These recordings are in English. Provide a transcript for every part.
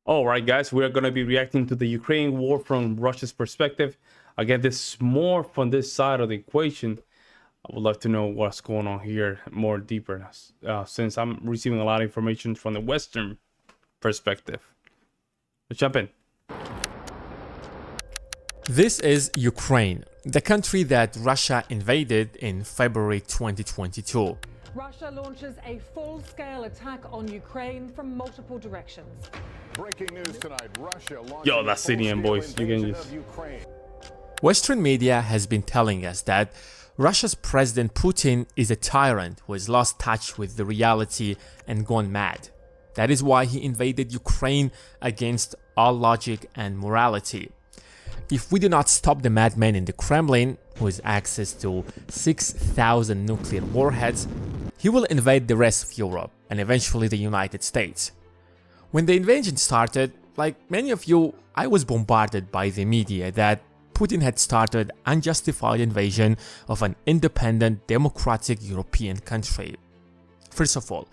All right, guys, we are going to be reacting to the Ukraine war from Russia's perspective. Again, this is more from this side of the equation. I would love to know what's going on here more deeper, since I'm receiving a lot of information from the Western perspective. Let's jump in. This is Ukraine, the country that Russia invaded in February 2022. Russia launches a full-scale attack on Ukraine from multiple directions. Breaking news tonight, Russia Yo, that's Syrian, boys. You can just... Western media has been telling us that Russia's President Putin is a tyrant who has lost touch with the reality and gone mad. That is why he invaded Ukraine against all logic and morality. If we do not stop the madman in the Kremlin, who has access to 6,000 nuclear warheads, he will invade the rest of Europe and eventually the United States. When the invasion started, like many of you, I was bombarded by the media that Putin had started unjustified invasion of an independent, democratic European country. First of all,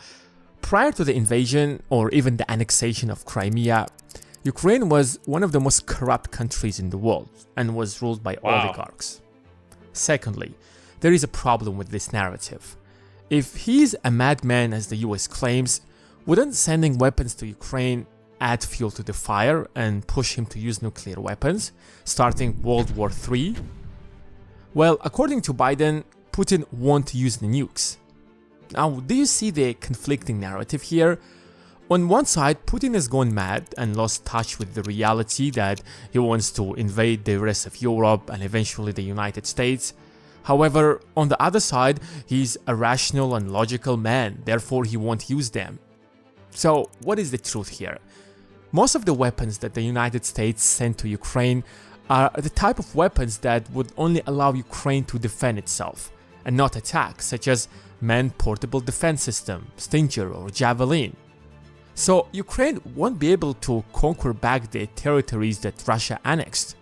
prior to the invasion or even the annexation of Crimea, Ukraine was one of the most corrupt countries in the world and was ruled by oligarchs. Secondly, there is a problem with this narrative. If he's a madman as the US claims, wouldn't sending weapons to Ukraine add fuel to the fire and push him to use nuclear weapons, starting World War III? Well, according to Biden, Putin won't use the nukes. Now, do you see the conflicting narrative here? On one side, Putin has gone mad and lost touch with the reality that he wants to invade the rest of Europe and eventually the United States. However, on the other side, he's a rational and logical man, therefore he won't use them. So, what is the truth here? Most of the weapons that the United States sent to Ukraine are the type of weapons that would only allow Ukraine to defend itself and not attack, such as manned portable defense system, Stinger or Javelin. So Ukraine won't be able to conquer back the territories that Russia annexed.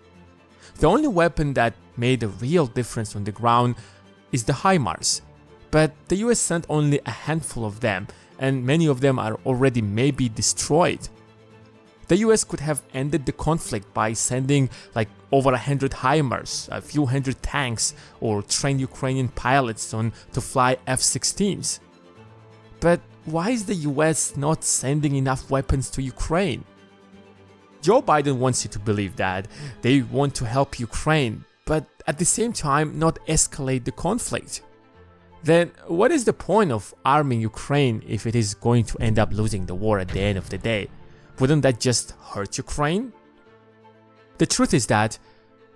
The only weapon that made a real difference on the ground is the HIMARS, but the US sent only a handful of them and many of them are already maybe destroyed. The US could have ended the conflict by sending like over 100 HIMARS, a few hundred tanks, or trained Ukrainian pilots on to fly F-16s. But why is the US not sending enough weapons to Ukraine? Joe Biden wants you to believe that they want to help Ukraine, but at the same time not escalate the conflict. Then what is the point of arming Ukraine if it is going to end up losing the war at the end of the day? Wouldn't that just hurt Ukraine? The truth is that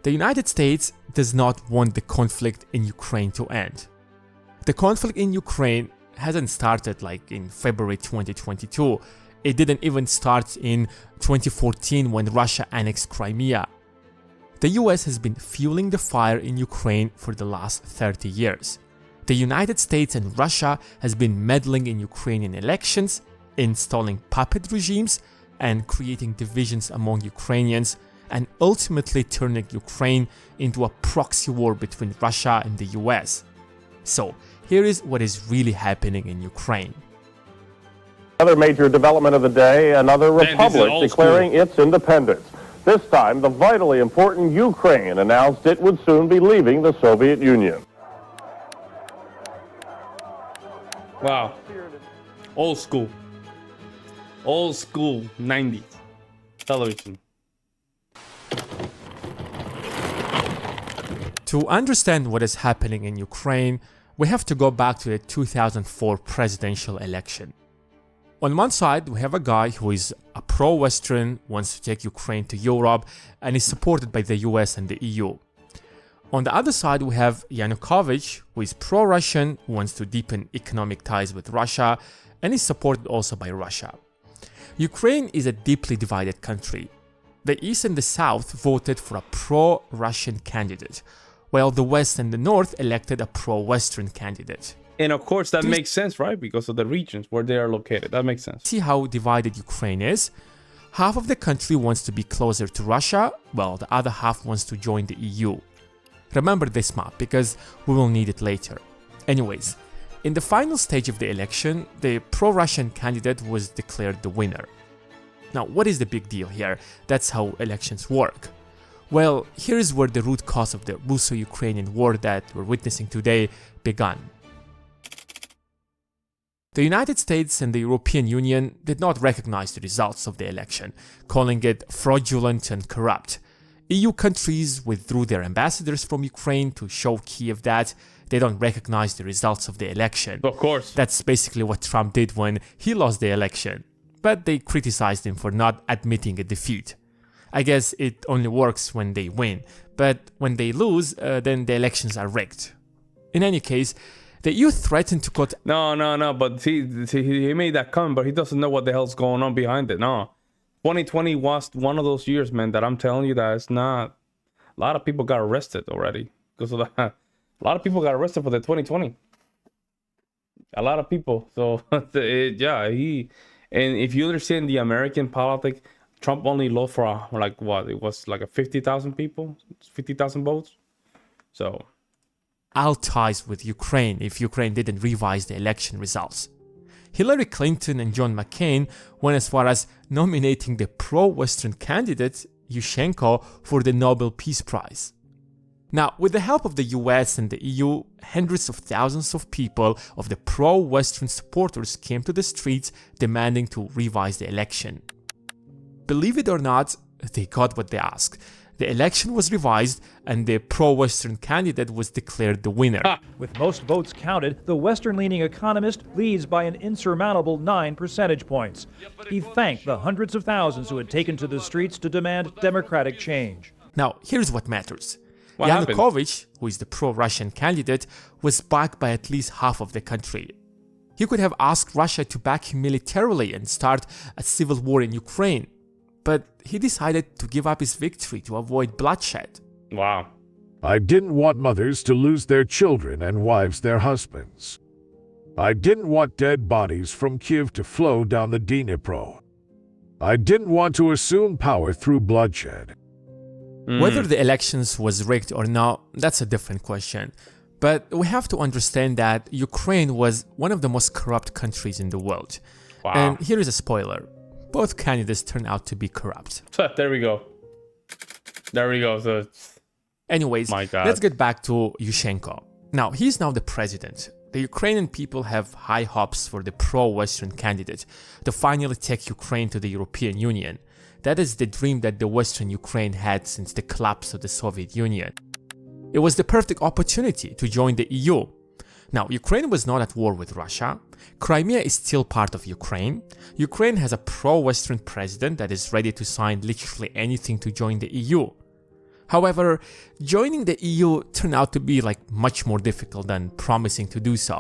the United States does not want the conflict in Ukraine to end. The conflict in Ukraine hasn't started like in February 2022. It didn't even start in 2014 when Russia annexed Crimea. The US has been fueling the fire in Ukraine for the last 30 years. The United States and Russia has been meddling in Ukrainian elections, installing puppet regimes, and creating divisions among Ukrainians, and ultimately turning Ukraine into a proxy war between Russia and the US. So, here is what is really happening in Ukraine. Another major development of the day, another republic declaring its independence. This time, the vitally important Ukraine announced it would soon be leaving the Soviet Union. Wow. Old school. Old school 90s television. To understand what is happening in Ukraine, we have to go back to the 2004 presidential election. On one side, we have a guy who is a pro-Western, wants to take Ukraine to Europe, and is supported by the US and the EU. On the other side, we have Yanukovych, who is pro-Russian, wants to deepen economic ties with Russia, and is supported also by Russia. Ukraine is a deeply divided country. The East and the South voted for a pro-Russian candidate, while the West and the North elected a pro-Western candidate. And of course that makes sense, right? Because of the regions where they are located. That makes sense. See how divided Ukraine is? Half of the country wants to be closer to Russia, while the other half wants to join the EU. Remember this map, because we will need it later. Anyways, in the final stage of the election, the pro-Russian candidate was declared the winner. Now, what is the big deal here? That's how elections work. Well, here is where the root cause of the Russo-Ukrainian war that we're witnessing today began. The United States and the European Union did not recognize the results of the election, calling it fraudulent and corrupt. EU countries withdrew their ambassadors from Ukraine to show Kiev that they don't recognize the results of the election. Of course. That's basically what Trump did when he lost the election. But they criticized him for not admitting a defeat. I guess it only works when they win, but when they lose, then the elections are rigged. In any case, the EU threatened to cut... No, but he made that comment, but he doesn't know what the hell's going on behind it. No. 2020 was one of those years, man, that I'm telling you that it's not... A lot of people got arrested already because of that. A lot of people got arrested for the 2020. A lot of people. So, yeah, he... And if you understand the American politics, Trump only lost for like what? It was like a 50,000 people, 50,000 votes. So, all ties with Ukraine if Ukraine didn't revise the election results. Hillary Clinton and John McCain went as far as nominating the pro-Western candidate Yushchenko for the Nobel Peace Prize. Now, with the help of the US and the EU, hundreds of thousands of people of the pro-Western supporters came to the streets demanding to revise the election. Believe it or not, they got what they asked. The election was revised and the pro-Western candidate was declared the winner. With most votes counted, the Western-leaning economist leads by an insurmountable 9 percentage points. He thanked the hundreds of thousands who had taken to the streets to demand democratic change. Now, here's what matters. What Yanukovych, who is the pro-Russian candidate, was backed by at least half of the country. He could have asked Russia to back him militarily and start a civil war in Ukraine, but he decided to give up his victory to avoid bloodshed. Wow. I didn't want mothers to lose their children and wives their husbands. I didn't want dead bodies from Kiev to flow down the Dnipro. I didn't want to assume power through bloodshed. Whether the elections was rigged or not, that's a different question. But we have to understand that Ukraine was one of the most corrupt countries in the world. Wow. And here is a spoiler. Both candidates turned out to be corrupt. There we go. There we go. So, anyways, my God. Let's get back to Yushchenko. Now, he's now the president. The Ukrainian people have high hopes for the pro-Western candidate to finally take Ukraine to the European Union. That is the dream that the Western Ukraine had since the collapse of the Soviet Union. It was the perfect opportunity to join the EU. Now, Ukraine was not at war with Russia. Crimea is still part of Ukraine. Ukraine has a pro-Western president that is ready to sign literally anything to join the EU. However, joining the EU turned out to be much more difficult than promising to do so.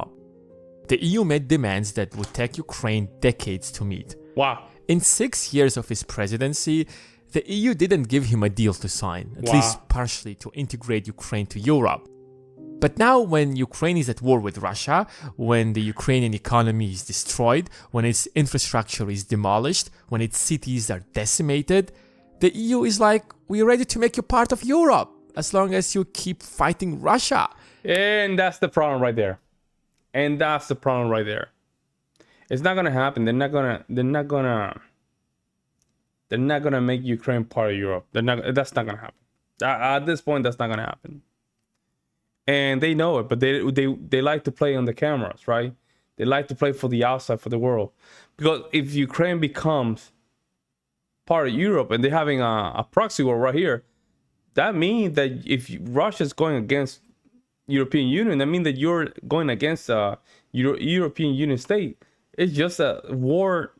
The EU made demands that would take Ukraine decades to meet. wow. In 6 years of his presidency, the EU didn't give him a deal to sign, at least partially to integrate Ukraine to Europe. But now when Ukraine is at war with Russia, when the Ukrainian economy is destroyed, when its infrastructure is demolished, when its cities are decimated, the EU is like, we're ready to make you part of Europe, as long as you keep fighting Russia. And that's the problem right there. It's not gonna happen. They're not gonna make Ukraine part of Europe. That's not gonna happen. At this point, that's not gonna happen. And they know it, but they like to play on the cameras, right? They like to play for the outside, for the world. Because if Ukraine becomes part of Europe and they're having a proxy war right here, that means that if Russia's going against European Union, that means that you're going against European Union state. It's just a war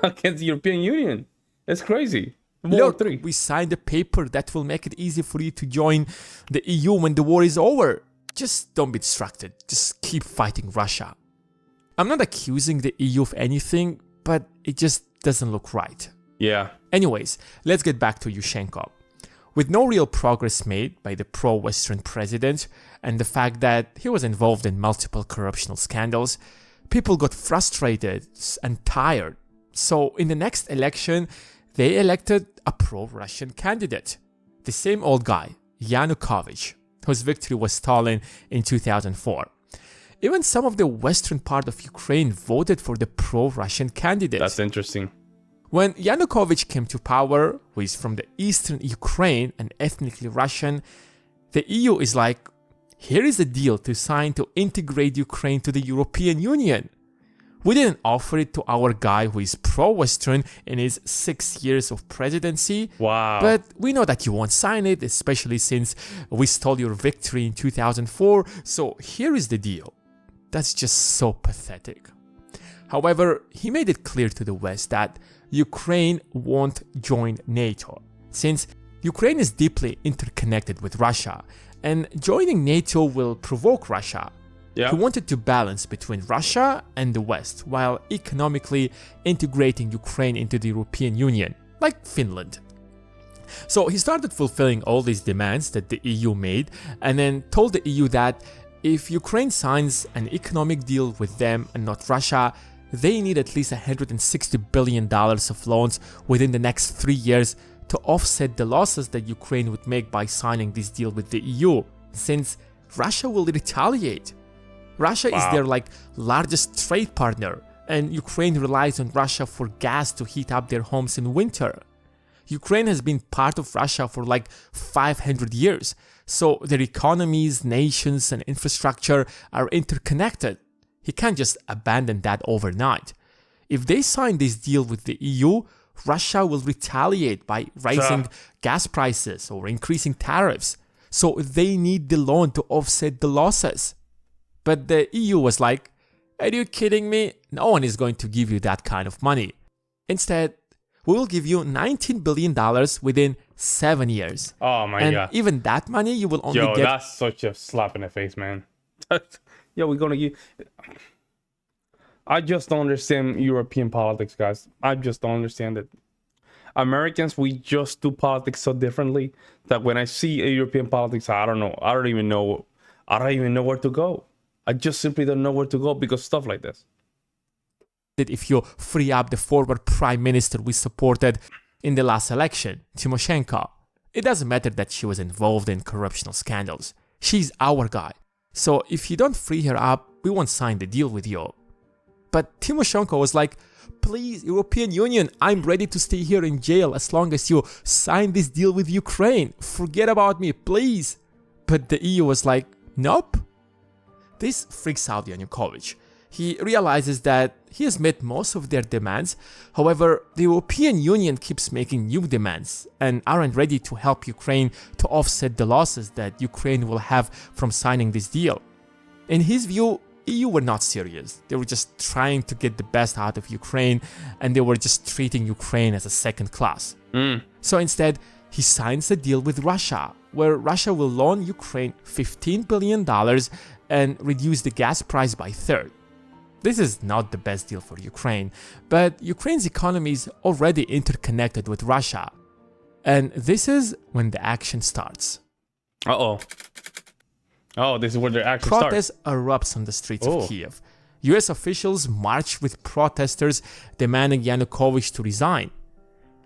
against the European Union. It's crazy. Look, we signed a paper that will make it easy for you to join the EU when the war is over. Just don't be distracted. Just keep fighting Russia. I'm not accusing the EU of anything, but it just doesn't look right. Yeah. Anyways, let's get back to Yushchenko. With no real progress made by the pro-Western president and the fact that he was involved in multiple corruptional scandals, people got frustrated and tired. So in the next election, they elected a pro-Russian candidate, the same old guy, Yanukovych, whose victory was stolen in 2004. Even some of the western part of Ukraine voted for the pro-Russian candidate. That's interesting. When Yanukovych came to power, who is from the eastern Ukraine and ethnically Russian, the EU is like, here is a deal to sign to integrate Ukraine to the European Union. We didn't offer it to our guy who is pro-Western in his 6 years of presidency. Wow. But we know that you won't sign it, especially since we stole your victory in 2004. So here is the deal. That's just so pathetic. However, he made it clear to the West that Ukraine won't join NATO, since Ukraine is deeply interconnected with Russia, and joining NATO will provoke Russia. Yeah. He wanted to balance between Russia and the West while economically integrating Ukraine into the European Union, like Finland. So he started fulfilling all these demands that the EU made and then told the EU that if Ukraine signs an economic deal with them and not Russia, they need at least $160 billion of loans within the next 3 years to offset the losses that Ukraine would make by signing this deal with the EU, since Russia will retaliate. Russia is their largest trade partner, and Ukraine relies on Russia for gas to heat up their homes in winter. Ukraine has been part of Russia for 500 years, so their economies, nations, and infrastructure are interconnected. He can't just abandon that overnight. If they sign this deal with the EU, Russia will retaliate by raising gas prices or increasing tariffs, so they need the loan to offset the losses. But the EU was like, are you kidding me? No one is going to give you that kind of money. Instead, we will give you $19 billion within 7 years. Oh my God. God. And even that money you will only get... that's such a slap in the face, man. We're gonna give... I just don't understand European politics, guys. I just don't understand it. Americans, we just do politics so differently that when I see a European politics, I don't know. I don't even know where to go. I just simply don't know where to go because stuff like this. If you free up the former prime minister we supported in the last election, Tymoshenko, it doesn't matter that she was involved in corruptional scandals. She's our guy. So if you don't free her up, we won't sign the deal with you. But Tymoshenko was like, please, European Union, I'm ready to stay here in jail as long as you sign this deal with Ukraine. Forget about me, please. But the EU was like, nope. This freaks out Yanukovych. He realizes that he has met most of their demands. However, the European Union keeps making new demands and aren't ready to help Ukraine to offset the losses that Ukraine will have from signing this deal. In his view, EU were not serious. They were just trying to get the best out of Ukraine, and they were just treating Ukraine as a second class. So instead, he signs a deal with Russia, where Russia will loan Ukraine $15 billion and reduce the gas price by a third. This is not the best deal for Ukraine, but Ukraine's economy is already interconnected with Russia. And this is when the action starts. Oh, this is where the action Protest starts. erupts on the streets of Kiev. US officials march with protesters demanding Yanukovych to resign.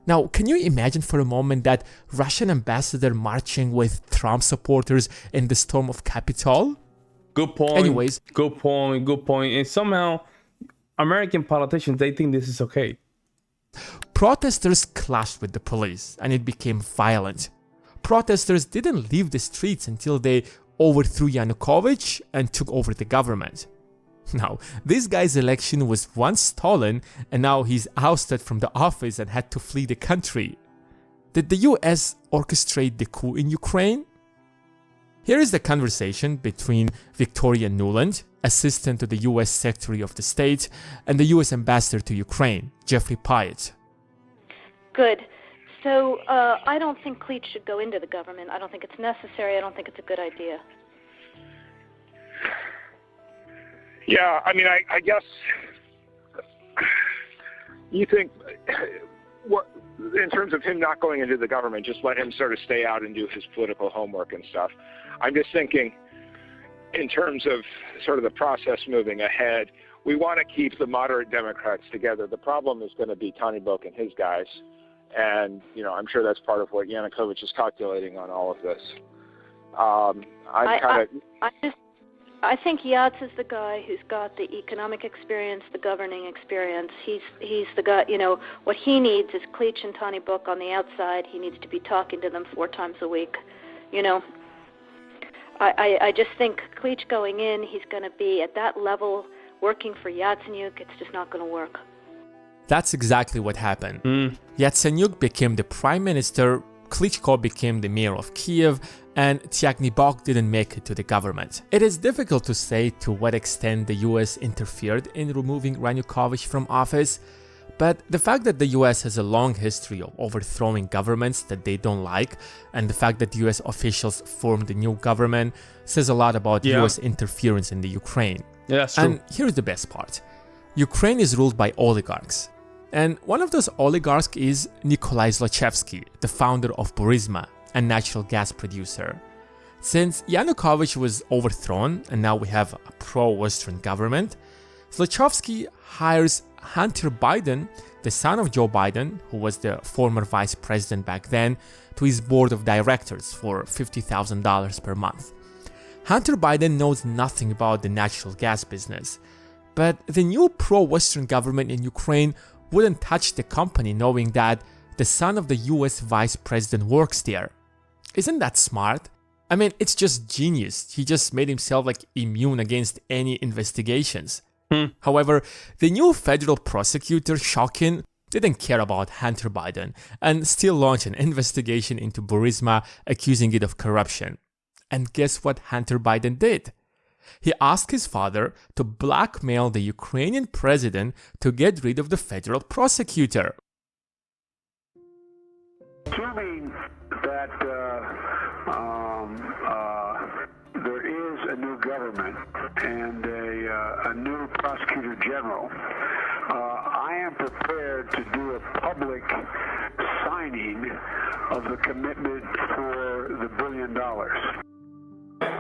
Now, can you imagine for a moment that Russian ambassador marching with Trump supporters in the storm of Capitol? Good point. Anyways. Good point. And somehow, American politicians, they think this is okay. Protesters clashed with the police and it became violent. Protesters didn't leave the streets until they overthrew Yanukovych and took over the government. Now, this guy's election was once stolen and now he's ousted from the office and had to flee the country. Did the US orchestrate the coup in Ukraine? Here is the conversation between Victoria Nuland, assistant to the US Secretary of the State, and the US Ambassador to Ukraine, Jeffrey Pyatt. Good. So I don't think Cleach should go into the government. I don't think it's necessary. I don't think it's a good idea. Yeah, I mean, I guess you think, what in terms of him not going into the government, just let him sort of stay out and do his political homework and stuff. I'm just thinking in terms of sort of the process moving ahead, we want to keep the moderate Democrats together. The problem is going to be Tony Book and his guys. And, you know, I'm sure that's part of what Yanukovych is calculating on all of this. I think Yats is the guy who's got the economic experience, the governing experience. He's the guy, what he needs is Klitsch and Tony Book on the outside. He needs to be talking to them 4 times a week. I just think Klitsch going in, he's going to be at that level working for Yatsenyuk. It's just not going to work. That's exactly what happened. Yatsenyuk became the prime minister, Klitschko became the mayor of Kiev, and Tyagny-Bok didn't make it to the government. It is difficult to say to what extent the US interfered in removing Yanukovych from office, but the fact that the US has a long history of overthrowing governments that they don't like, and the fact that US officials formed a new government says a lot about US interference in the Ukraine. Yeah, that's true. And here's the best part. Ukraine is ruled by oligarchs. And one of those oligarchs is Nikolai Zlochevsky, the founder of Burisma, a natural gas producer. Since Yanukovych was overthrown and now we have a pro-Western government, Zlochevsky hires Hunter Biden, the son of Joe Biden, who was the former vice president back then, to his board of directors for $50,000 per month. Hunter Biden knows nothing about the natural gas business, but the new pro-Western government in Ukraine wouldn't touch the company knowing that the son of the US vice president works there. Isn't that smart? I mean, it's just genius. He just made himself immune against any investigations. However, the new federal prosecutor, Shokin, didn't care about Hunter Biden and still launched an investigation into Burisma, accusing it of corruption. And guess what Hunter Biden did? He asked his father to blackmail the Ukrainian president to get rid of the federal prosecutor. Assuming that there is a new government and a new prosecutor general, I am prepared to do a public signing of the commitment for the $1 billion.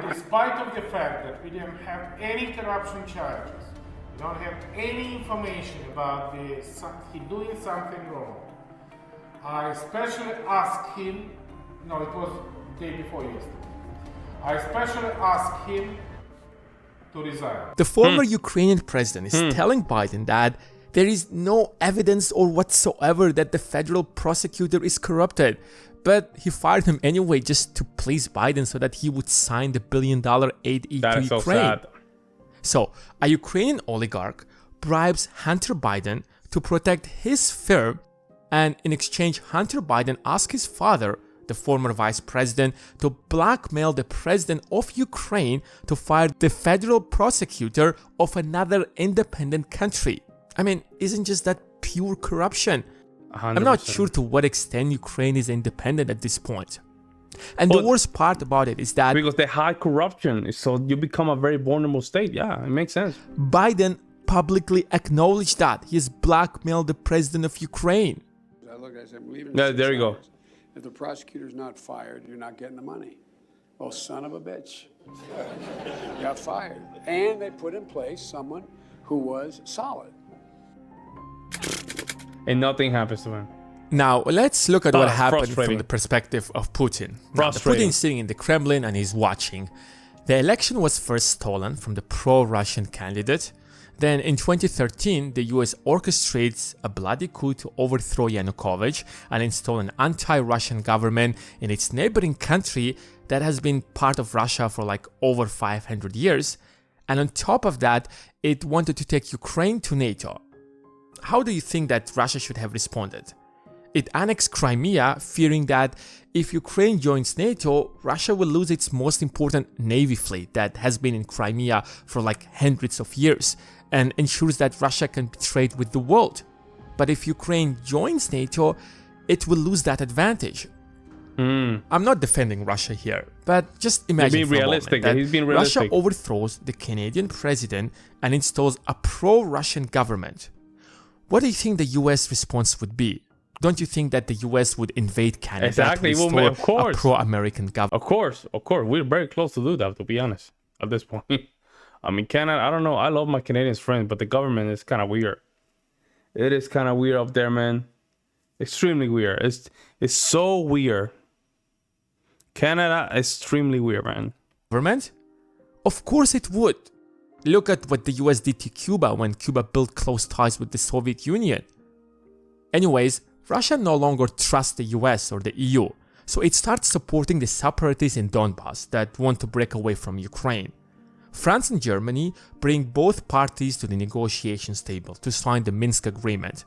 Despite of the fact that we didn't have any corruption charges, we don't have any information about he doing something wrong, I especially asked him, no, it was the day before yesterday, I especially asked him to resign. The former Ukrainian president is telling Biden that there is no evidence or whatsoever that the federal prosecutor is corrupted, but he fired him anyway just to please Biden so that he would sign the $1 billion aid to Ukraine. So, a Ukrainian oligarch bribes Hunter Biden to protect his firm, and in exchange, Hunter Biden asks his father, the former vice president, to blackmail the president of Ukraine to fire the federal prosecutor of another independent country. I mean, isn't just that pure corruption? 100%. I'm not sure to what extent Ukraine is independent at this point. And the worst part about it is that because they hide corruption, so you become a very vulnerable state. Yeah, it makes sense. Biden publicly acknowledged that he has blackmailed the president of Ukraine. I look, I said, leave it. Yeah, there you go. If the prosecutor's not fired, you're not getting the money. Well, son of a bitch, got fired, and they put in place someone who was solid. And nothing happens to him. Now, let's look at what happened from the perspective of Putin. Now, Putin is sitting in the Kremlin and he's watching. The election was first stolen from the pro-Russian candidate. Then in 2013, the US orchestrates a bloody coup to overthrow Yanukovych and install an anti-Russian government in its neighboring country that has been part of Russia for over 500 years. And on top of that, it wanted to take Ukraine to NATO. How do you think that Russia should have responded? It annexed Crimea, fearing that if Ukraine joins NATO, Russia will lose its most important navy fleet that has been in Crimea for hundreds of years, and ensures that Russia can be trade with the world. But if Ukraine joins NATO, it will lose that advantage. I'm not defending Russia here, but just imagine for a moment that Russia overthrows the Canadian president and installs a pro-Russian government. What do you think the US response would be? Don't you think that the US would invade Canada Exactly. to install a pro-American government? Of course. We're very close to do that, to be honest, at this point. I mean, Canada, I don't know. I love my Canadian friends, but the government is kind of weird. It is kind of weird up there, man. Extremely weird. It's so weird. Canada, extremely weird, man. Government? Of course it would. Look at what the US did to Cuba when Cuba built close ties with the Soviet Union. Anyways, Russia no longer trusts the US or the EU, so it starts supporting the separatists in Donbass that want to break away from Ukraine. France and Germany bring both parties to the negotiations table to sign the Minsk agreement.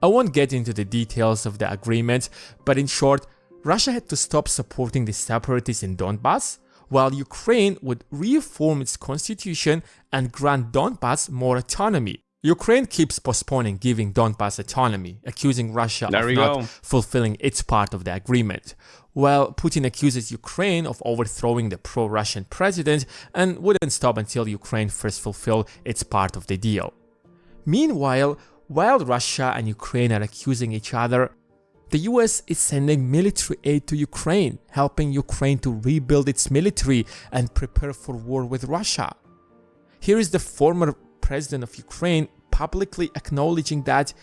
I won't get into the details of the agreement, but in short, Russia had to stop supporting the separatists in Donbass, while Ukraine would reform its constitution and grant Donbass more autonomy. Ukraine keeps postponing giving Donbass autonomy, accusing Russia of not fulfilling its part of the agreement, while Putin accuses Ukraine of overthrowing the pro-Russian president and wouldn't stop until Ukraine first fulfilled its part of the deal. Meanwhile, while Russia and Ukraine are accusing each other, the US is sending military aid to Ukraine, helping Ukraine to rebuild its military and prepare for war with Russia. Here is the former president of Ukraine publicly acknowledging that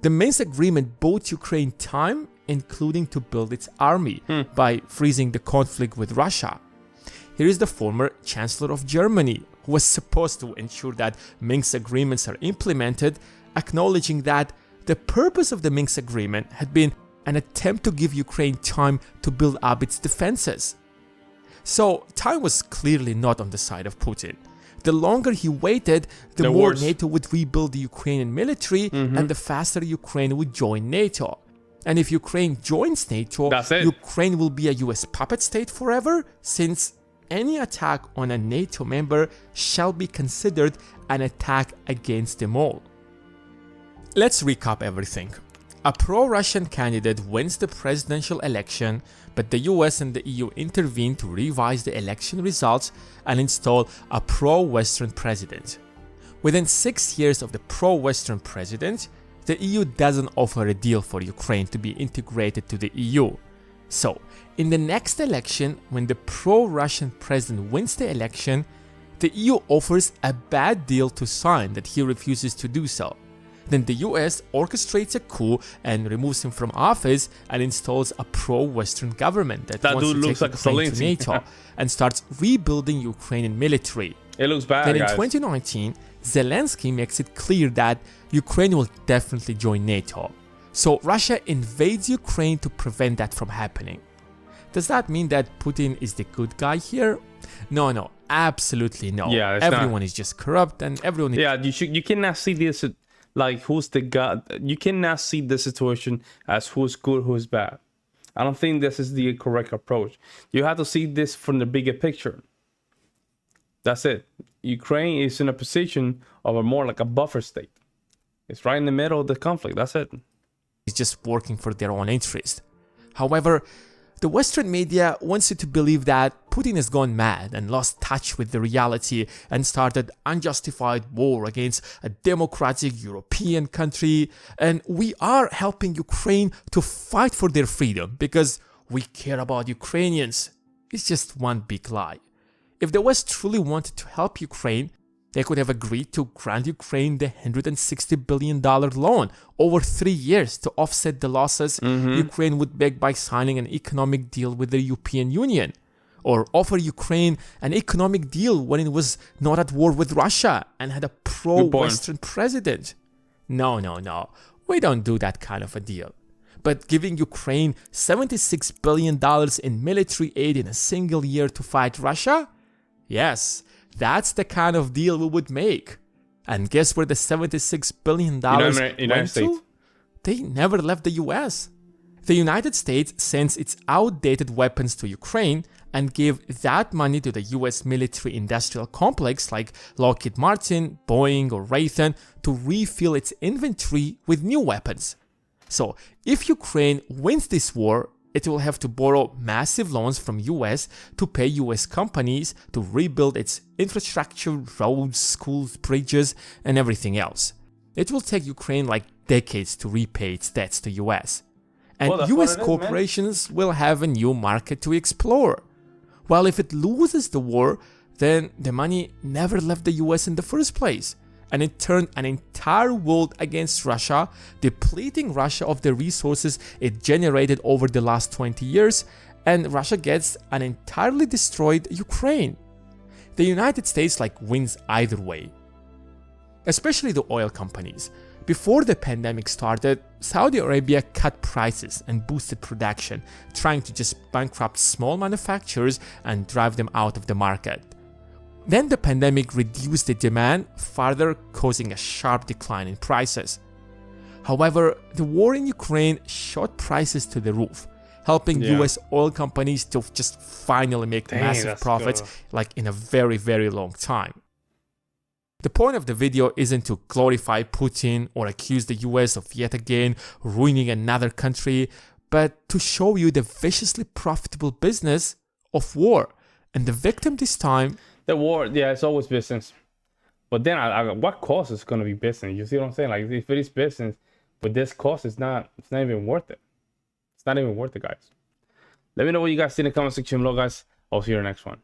the Minsk agreement bought Ukraine time, including to build its army by freezing the conflict with Russia. Here is the former Chancellor of Germany, who was supposed to ensure that Minsk agreements are implemented, acknowledging that the purpose of the Minsk agreement had been an attempt to give Ukraine time to build up its defenses. So time was clearly not on the side of Putin. The longer he waited, the more NATO would rebuild the Ukrainian military and the faster Ukraine would join NATO. And if Ukraine joins NATO, Ukraine will be a US puppet state forever, since any attack on a NATO member shall be considered an attack against them all. Let's recap everything. A pro-Russian candidate wins the presidential election, but the US and the EU intervene to revise the election results and install a pro-Western president. Within 6 years of the pro-Western president, the EU doesn't offer a deal for Ukraine to be integrated to the EU. So, in the next election, when the pro-Russian president wins the election, the EU offers a bad deal to sign that he refuses to do so. Then the US orchestrates a coup and removes him from office and installs a pro-Western government that wants to take Ukraine to NATO and starts rebuilding Ukrainian military. It looks bad, Then in guys. 2019, Zelensky makes it clear that Ukraine will definitely join NATO. So Russia invades Ukraine to prevent that from happening. Does that mean that Putin is the good guy here? No, absolutely no. Yeah, everyone is just corrupt and everyone is... Yeah, you cannot see this like who's the god. You cannot see the situation as who's good, who's bad. I don't think this is the correct approach. You have to see this from the bigger picture. That's it. Ukraine is in a position of a more like a buffer state. It's right in the middle of the conflict. That's it. It's just working for their own interest. However, the Western media wants you to believe that Putin has gone mad and lost touch with the reality and started unjustified war against a democratic European country, and we are helping Ukraine to fight for their freedom because we care about Ukrainians. It's just one big lie. If the West truly wanted to help Ukraine, they could have agreed to grant Ukraine the $160 billion loan over 3 years to offset the losses Ukraine would make by signing an economic deal with the European Union, or offer Ukraine an economic deal when it was not at war with Russia and had a pro-Western president. No. We don't do that kind of a deal. But giving Ukraine $76 billion in military aid in a single year to fight Russia? Yes. That's the kind of deal we would make. And guess where the $76 billion went to? They never left the US. The United States sends its outdated weapons to Ukraine and gave that money to the US military industrial complex like Lockheed Martin, Boeing or Raytheon to refill its inventory with new weapons. So if Ukraine wins this war, it will have to borrow massive loans from US to pay US companies to rebuild its infrastructure, roads, schools, bridges, and everything else. It will take Ukraine like decades to repay its debts to US. And US corporations will have a new market to explore. While if it loses the war, then the money never left the US in the first place. And it turned an entire world against Russia, depleting Russia of the resources it generated over the last 20 years, and Russia gets an entirely destroyed Ukraine. the United States wins either way. Especially the oil companies. Before the pandemic started, Saudi Arabia cut prices and boosted production, trying to just bankrupt small manufacturers and drive them out of the market. Then the pandemic reduced the demand, further causing a sharp decline in prices. However, the war in Ukraine shot prices to the roof, helping US oil companies to just finally make massive profits in a very, very long time. The point of the video isn't to glorify Putin or accuse the US of yet again ruining another country, but to show you the viciously profitable business of war. And the victim this time... The war, yeah, it's always business. But then what cost is going to be business? You see what I'm saying? If it is business, but this cost it's not even worth it. It's not even worth it, guys. Let me know what you guys think in the comment section below, guys. I'll see you in the next one.